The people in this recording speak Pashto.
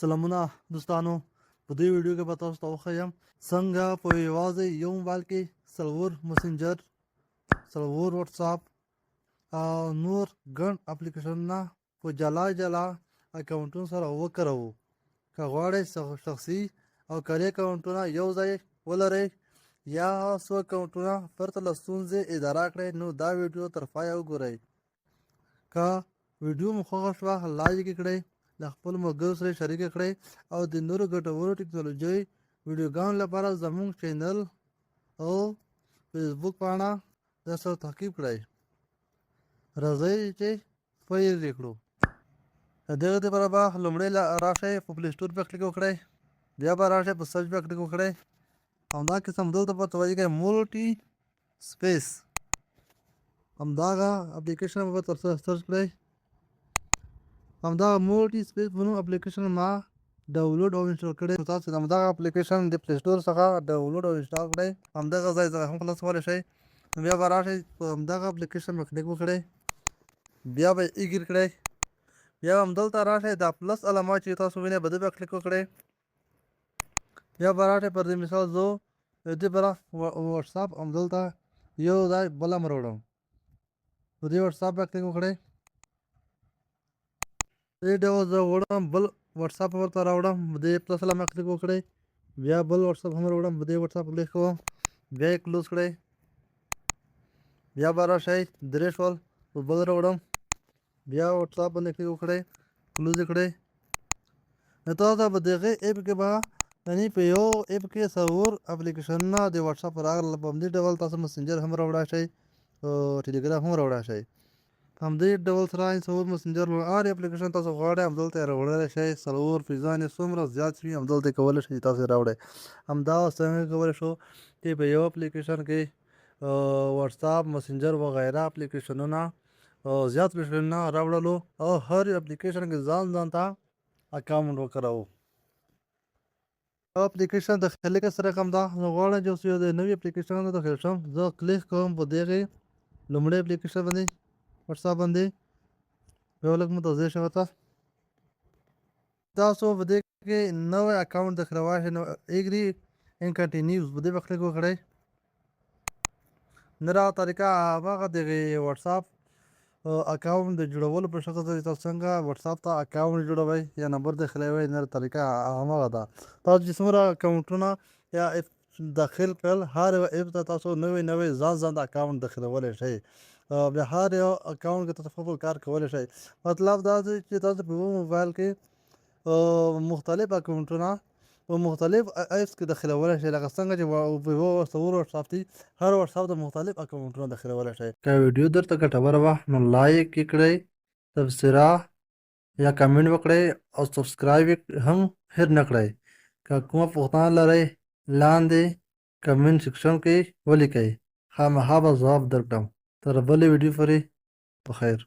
سلامونه دوستانو، په دې ویډیو کې به تاسو ته وښیم څنګه په یوازې یو موبایل کې څلور مسنجر، څلور واتساپ او نور ګڼ اپلیکیشنونه په جلا جلا اکاونټونو سره وکاروو. که غواړئ شخصي او کاري اکاونټونه یو ځای ولرئ یا څو اکاونټونه پرته له ستونزې اداره کړئ، نو دا ویډیو تر پایه وګورئ. که ویډیو مو خوښه شوه لایک یې کړئ، د خپلو ملګرو سره شریک کړئ او د نورو ګټورو ټکنالوژۍ ویډیوګانو لپاره زموږ چینل او فیسبوک پاڼه درسره تعقیب کړئ. راځئ چې پیل یې کړو. د دغه دپاره به لومړی راشئ په پلی سټور په کلیک وکړئ، بیا به راشئ په سرچ په کلیک وکړئ، همدا قسم دلته به توجه مولټي سپیس همدغه اپلیکیشن به سرچ کړئ. همدغه مولټي سپیس په نوم اپلیکیشن ما ډاونلوډ او انسټال کړی. تاسو همدغه اپلیکیشن د پلی سټور څخه ډاونلوډ او انسټال کړئ، همدغه ځای څخه هم خلاصولی شئ. نو بیا به راشئ په همدغه اپلیکیشن به کلیک وکړئ، بیا به یې ایګر کړئ، بیا همدلته راشئ دا پلس علامه چې تاسو وینئ په دې به کلیک وکړئ. بیا به راشئ پر دې مثال زه د دې لپاره واتساپ همدلته یو ځای بل هم راوړم، په دې واتساپ به کلیک وکړئ. دې ډول زه وړم بل واتساپ ورته راوړم، په دې پلس علامه کلیک وکړئ، بیا بل واتساپ هم راوړم، په دې واتساپ کلیک کوم، بیا یې کلوز کړئ. بیا به راشئ درې شول په بل راوړم، بیا واتساپ باندې کلیک وکړئ، کلوز یې کړئ. نو تاسو په دغه ایپ کې به یعنې په یو ایپ کې څلور اپلیکیشنونه د واتساپ راغله. په همدې ډول تاسو مسنجر هم راوړی شئ، ټلیګرام هم راوړی شئ. په همدې ډول سره څلور مسنجر هر اپلیکیشن تاسو غواړئ همدلته یې راوړلی شئ. څلور پیزان یې څومره زیات وي همدلته یې کولی شئ تاسو یې راوړئ. همدا څنګه کولی شو چې په یو اپلیکیشن کې واتساپ، مسنجر وغیره اپلیکیشنونه زیات اپلیکیشنونه راوړلو او هر اپلیکیشن کې ځان ته اکاونټ وکاروو. اپلیکیشن داخلي کې سره کوم ده، نو غواړم چې اوس یو د نوي اپلیکیشن ته داخل شم. زه کلیک کوم په دغې لومړۍ اپلیکیشن باندې واتساپ باندې، یو لږ متوجه شئ ورته. تاسو په دې کې نوی اکاونټ داخلولی شئ، نو ایګري ان کنټینیوز په دې به کلیک وکړئ. نوره طریقه هماغه دغې واتساپ اکاونټ د جوړولو په شکل باندې تاسو څنګه واتساپ ته اکاونټ جوړوئ یا نمبر داخلوئ، نوره طریقه هماغه ده. تاسو چې څومره اکاونټونه یا ایپ داخل کړل، هر یو ایپ ته تاسو نوی ځان اکاونټ داخلولی شئ. بیا هر یو اکاونټ کې تاسو خپل کار کولی شئ. مطلب دا دی چې تاسو په یو موبایل کې مختلف اکاونټونه په مختلف ایپس کې داخلولی شئ، لکه څنګه چې په یو څلور واتساپ دي، هر واتساپ ته مختلف اکاونټونه داخلولی شئ. که ویډیو درته ګټوره وه نو لایک یې کړئ، تبصره یا کمنټ وکړئ او سبسکرایب یې هم هېر نه کړئ. که کومه پوښتنه لرئ لاندې کمنټ سیکشن کې ولیکئ، خامخا به ځواب درکړم. تر بلې ویډیو پورې بخیر.